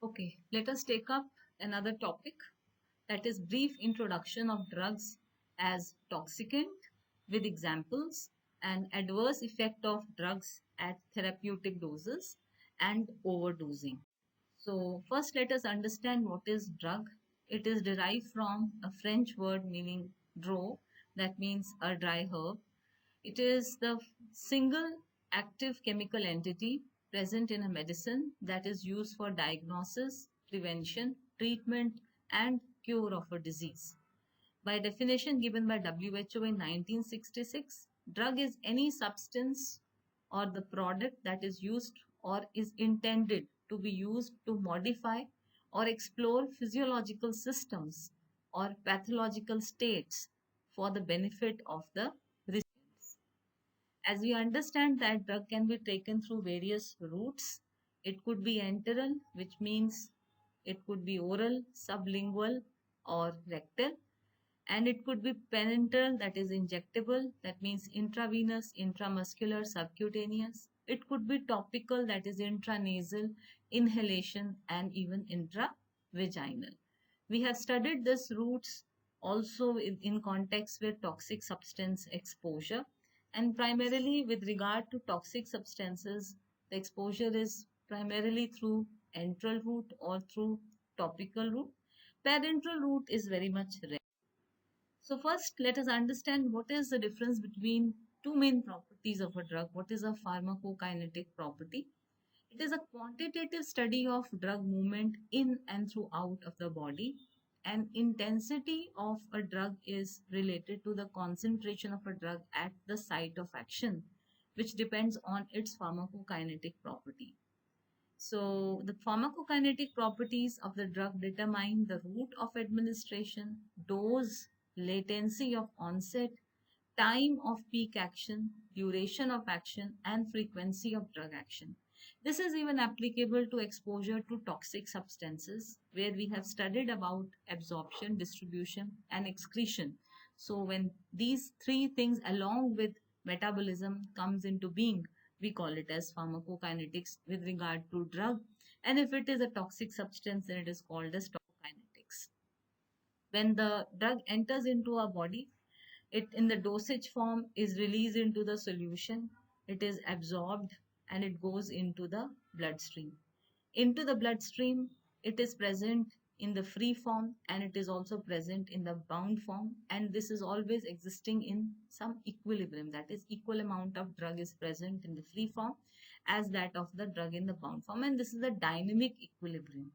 Okay, let us take up another topic, that is brief introduction of drugs as toxicant with examples and adverse effect of drugs at therapeutic doses and overdosing. So first let us understand what is drug. It is derived from a French word meaning draw, that means a dry herb. It is the single active chemical entity present in a medicine that is used for diagnosis, prevention, treatment, and cure of a disease. By definition given by WHO in 1966, drug is any substance or the product that is used or is intended to be used to modify or explore physiological systems or pathological states for the benefit of the recipients. As we understand that drug can be taken through various routes. It could be enteral, which means it could be oral, sublingual, or rectal, and it could be parenteral, that is injectable, that means intravenous, intramuscular, subcutaneous. It could be topical, that is intranasal, inhalation, and even intravaginal. We have studied these routes also in context with toxic substance exposure, and primarily with regard to toxic substances, the exposure is primarily through enteral route or through topical route. Parenteral route is very much rare. So first, let us understand what is the difference between two main properties of a drug. What is a pharmacokinetic property? It is a quantitative study of drug movement in and throughout of the body. And intensity of a drug is related to the concentration of a drug at the site of action, which depends on its pharmacokinetic property. So the pharmacokinetic properties of the drug determine the route of administration, dose, latency of onset, time of peak action, duration of action, and frequency of drug action. This is even applicable to exposure to toxic substances, where we have studied about absorption, distribution, and excretion. So when these three things along with metabolism comes into being, we call it as pharmacokinetics with regard to drug. And if it is a toxic substance, then it is called as toxokinetics. When the drug enters into our body, it in the dosage form is released into the solution, it is absorbed, and it goes into the bloodstream. Into the bloodstream, it is present in the free form and it is also present in the bound form, and this is always existing in some equilibrium, that is equal amount of drug is present in the free form as that of the drug in the bound form, and this is the dynamic equilibrium.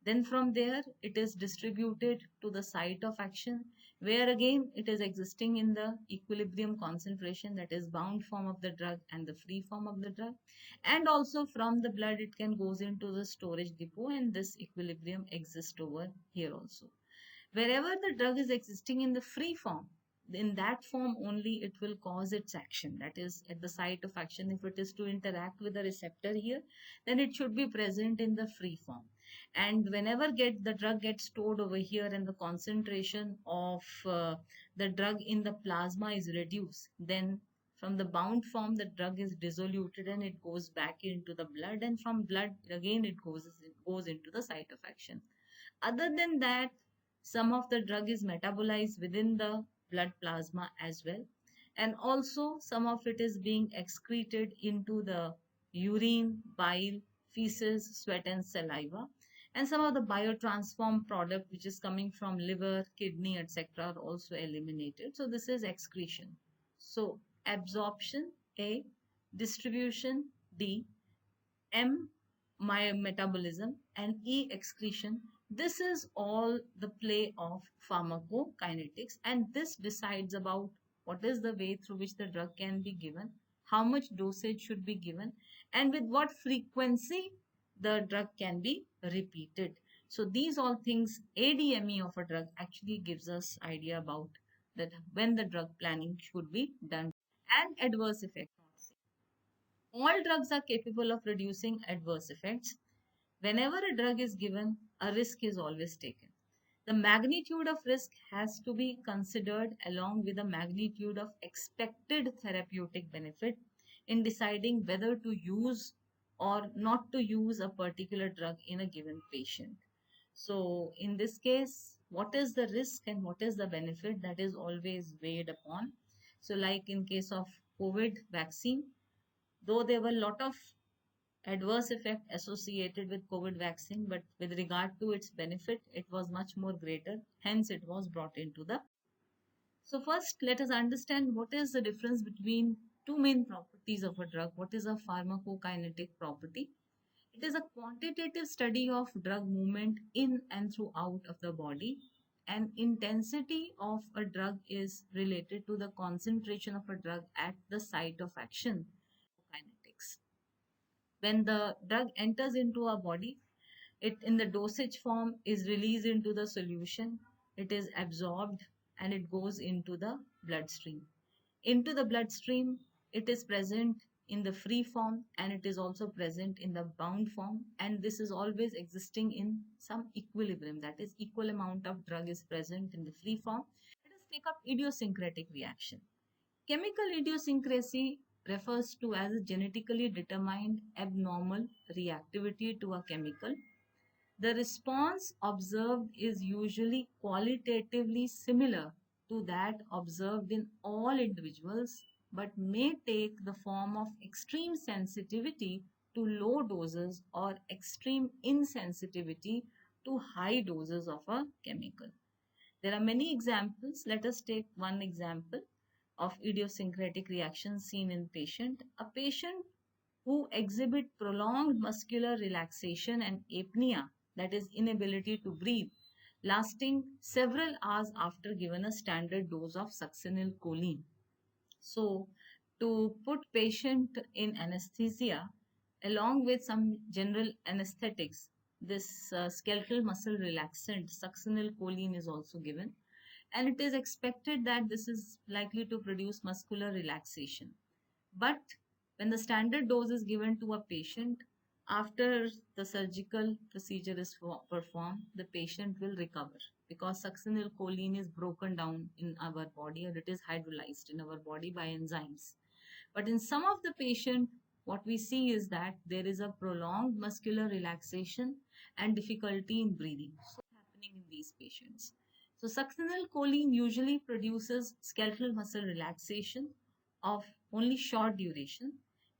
Then from there, it is distributed to the site of action, where again it is existing in the equilibrium concentration, that is bound form of the drug and the free form of the drug. And also from the blood, it can goes into the storage depot, and this equilibrium exists over here also. Wherever the drug is existing in the free form, in that form only it will cause its action, that is at the site of action. If it is to interact with the receptor here, then it should be present in the free form. And whenever the drug gets stored over here and the concentration of the drug in the plasma is reduced, then from the bound form the drug is dissoluted and it goes back into the blood, and from blood again it goes into the site of action. Other than that, some of the drug is metabolized within the blood plasma as well. And also some of it is being excreted into the urine, bile, feces, sweat, and saliva. And some of the biotransformed product which is coming from liver, kidney, etc. are also eliminated. So this is excretion. So absorption A, distribution D, M, my metabolism, and E, excretion. This is all the play of pharmacokinetics, and this decides about what is the way through which the drug can be given, how much dosage should be given, and with what frequency the drug can be repeated. So these all things, ADME of a drug actually gives us idea about that when the drug planning should be done. And adverse effects. All drugs are capable of reducing adverse effects. Whenever a drug is given, a risk is always taken. The magnitude of risk has to be considered along with the magnitude of expected therapeutic benefit in deciding whether to use or not to use a particular drug in a given patient. So, in this case, what is the risk and what is the benefit, that is always weighed upon. So, like in case of COVID vaccine, though there were a lot of adverse effect associated with COVID vaccine, but with regard to its benefit, it was much more greater. Hence, it was brought into the. So first, let us understand what is the difference between two main properties of a drug. What is a pharmacokinetic property? It is a quantitative study of drug movement in and throughout of the body. And intensity of a drug is related to the concentration of a drug at the site of action. Kinetics. When the drug enters into our body, it in the dosage form is released into the solution, it is absorbed, and it goes into the bloodstream. Into the bloodstream, it is present in the free form and it is also present in the bound form, and this is always existing in some equilibrium, that is equal amount of drug is present in the free form. Let us take up idiosyncratic reaction. Chemical idiosyncrasy refers to as a genetically determined abnormal reactivity to a chemical. The response observed is usually qualitatively similar to that observed in all individuals, but may take the form of extreme sensitivity to low doses or extreme insensitivity to high doses of a chemical. There are many examples. Let us take one example of idiosyncratic reactions seen in patient. A patient who exhibit prolonged muscular relaxation and apnea, that is inability to breathe, lasting several hours after given a standard dose of succinylcholine. So, to put patient in anesthesia along with some general anesthetics, this skeletal muscle relaxant succinylcholine is also given, and it is expected that this is likely to produce muscular relaxation. But when the standard dose is given to a patient, after the surgical procedure is performed, the patient will recover because succinylcholine is broken down in our body or it is hydrolyzed in our body by enzymes. But in some of the patient, what we see is that there is a prolonged muscular relaxation and difficulty in breathing. So happening in these patients. So succinylcholine usually produces skeletal muscle relaxation of only short duration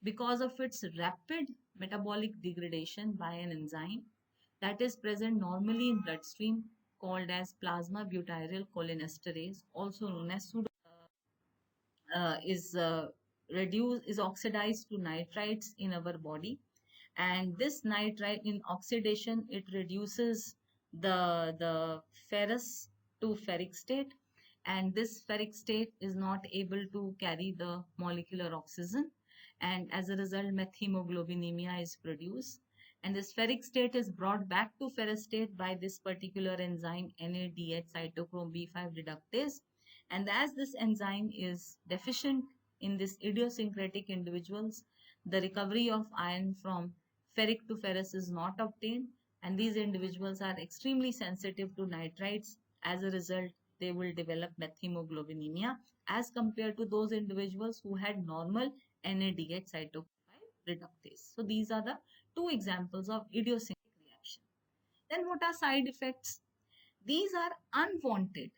because of its rapid metabolic degradation by an enzyme that is present normally in bloodstream called as plasma butyryl cholinesterase, also known as is reduced is oxidized to nitrites in our body, and this nitrite in oxidation it reduces the ferrous to ferric state, and this ferric state is not able to carry the molecular oxygen, and as a result methemoglobinemia is produced, and this ferric state is brought back to ferrous state by this particular enzyme NADH cytochrome B5 reductase. And as this enzyme is deficient in this idiosyncratic individuals, the recovery of iron from ferric to ferrous is not obtained, and these individuals are extremely sensitive to nitrites. As a result, they will develop methemoglobinemia as compared to those individuals who had normal NADH cytochrome reductase. So these are the two examples of idiosyncratic reaction. Then what are side effects? These are unwanted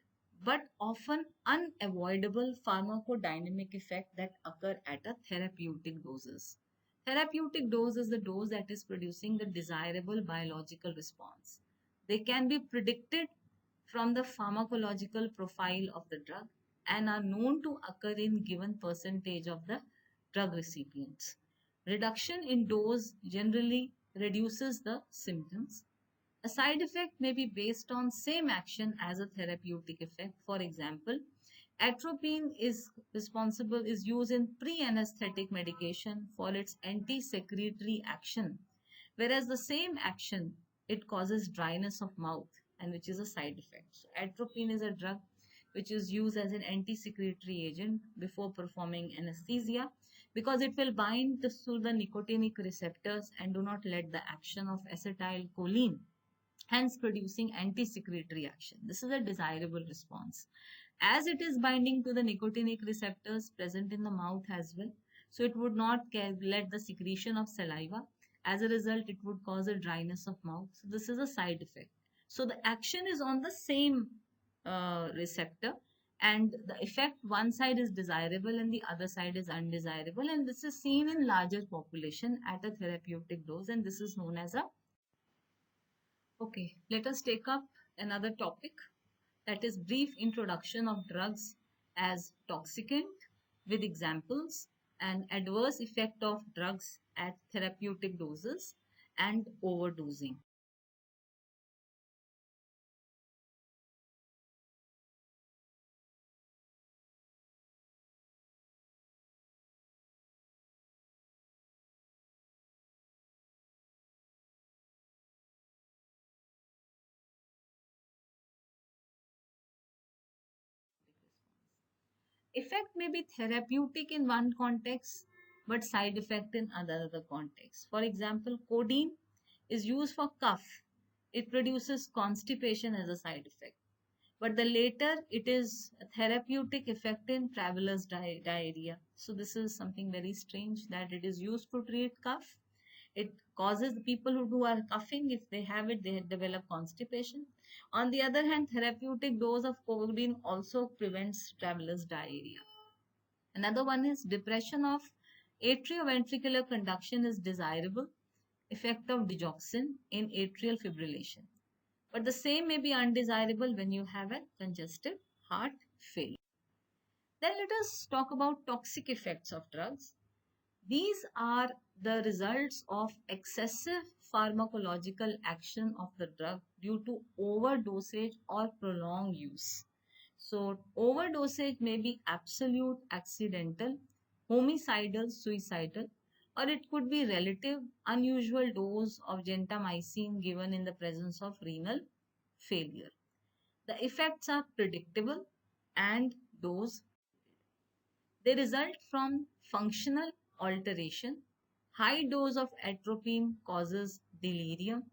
but often unavoidable pharmacodynamic effects that occur at a therapeutic doses. Therapeutic dose is the dose that is producing the desirable biological response. They can be predicted from the pharmacological profile of the drug and are known to occur in given percentage of the drug recipients. Reduction in dose generally reduces the symptoms. A side effect may be based on same action as a therapeutic effect. For example, atropine is used in pre-anesthetic medication for its anti-secretory action, whereas the same action it causes dryness of mouth, and which is a side effect. So atropine is a drug which is used as an anti-secretory agent before performing anesthesia because it will bind to the nicotinic receptors and do not let the action of acetylcholine, hence producing anti-secretory action. This is a desirable response. As it is binding to the nicotinic receptors present in the mouth as well, so it would not let the secretion of saliva, As a result, it would cause a dryness of mouth. So this is a side effect. So the action is on the same receptor, and the effect one side is desirable and the other side is undesirable, and this is seen in larger population at a therapeutic dose, and this is known as a. Okay, let us take up another topic, that is brief introduction of drugs as toxicant with examples and adverse effect of drugs at therapeutic doses and overdosing. Effect may be therapeutic in one context, but side effect in other context. For example, codeine is used for cough. It produces constipation as a side effect. But the later it is a therapeutic effect in traveler's diarrhea. So this is something very strange, that it is used to treat cough. It causes the people who are coughing, if they have it, they develop constipation. On the other hand, therapeutic dose of codeine also prevents traveler's diarrhea. Another one is depression of atrioventricular conduction is desirable effect of digoxin in atrial fibrillation. But the same may be undesirable when you have a congestive heart failure. Then let us talk about toxic effects of drugs. These are the results of excessive pharmacological action of the drug due to overdosage or prolonged use. So, overdosage may be absolute, accidental, homicidal, suicidal, or it could be relative, unusual dose of gentamicin given in the presence of renal failure. The effects are predictable and dose. They result from functional alteration. High dose of atropine causes delirium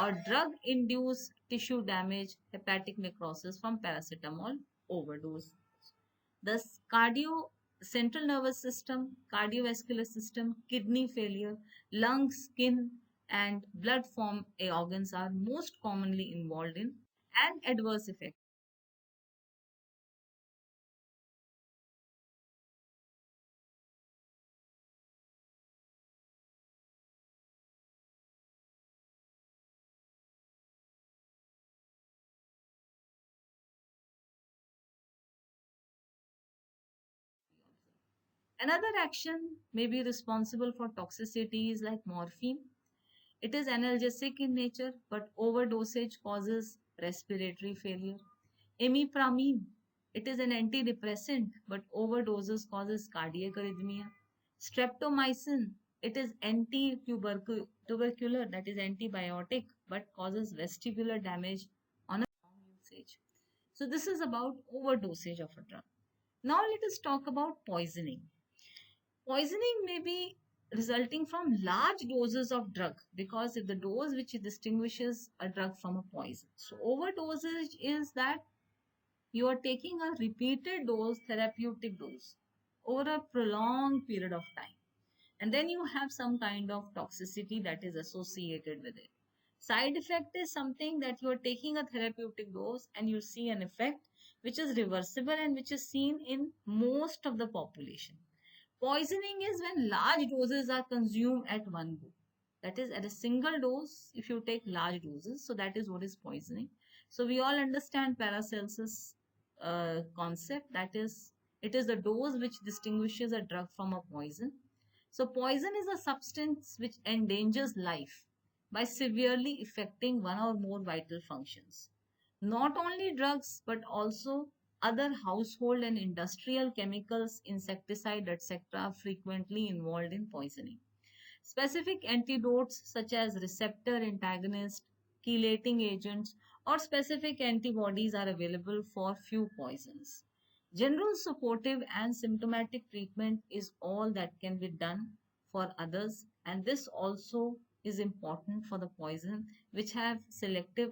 or drug-induced tissue damage, hepatic necrosis from paracetamol overdose. Thus, central nervous system, cardiovascular system, kidney failure, lungs, skin, and blood form organs are most commonly involved in, and adverse effects. Another action may be responsible for toxicities like morphine. It is analgesic in nature, but overdosage causes respiratory failure. Imipramine, it is an antidepressant, but overdoses causes cardiac arrhythmia. Streptomycin, it is anti-tubercular, that is antibiotic, but causes vestibular damage on a long usage. So this is about overdosage of a drug. Now let us talk about poisoning. Poisoning may be resulting from large doses of drug, because if the dose which distinguishes a drug from a poison. So overdosage is that you are taking a repeated dose, therapeutic dose, over a prolonged period of time. And then you have some kind of toxicity that is associated with it. Side effect is something that you are taking a therapeutic dose and you see an effect which is reversible and which is seen in most of the population. Poisoning is when large doses are consumed at one go. That is, at a single dose, if you take large doses, so that is what is poisoning. So we all understand Paracelsus concept, that is, it is the dose which distinguishes a drug from a poison. So poison is a substance which endangers life by severely affecting one or more vital functions. Not only drugs, but also other household and industrial chemicals, insecticide, etc. are frequently involved in poisoning. Specific antidotes such as receptor antagonists, chelating agents, or specific antibodies are available for few poisons. General supportive and symptomatic treatment is all that can be done for others, and this also is important for the poison which have selective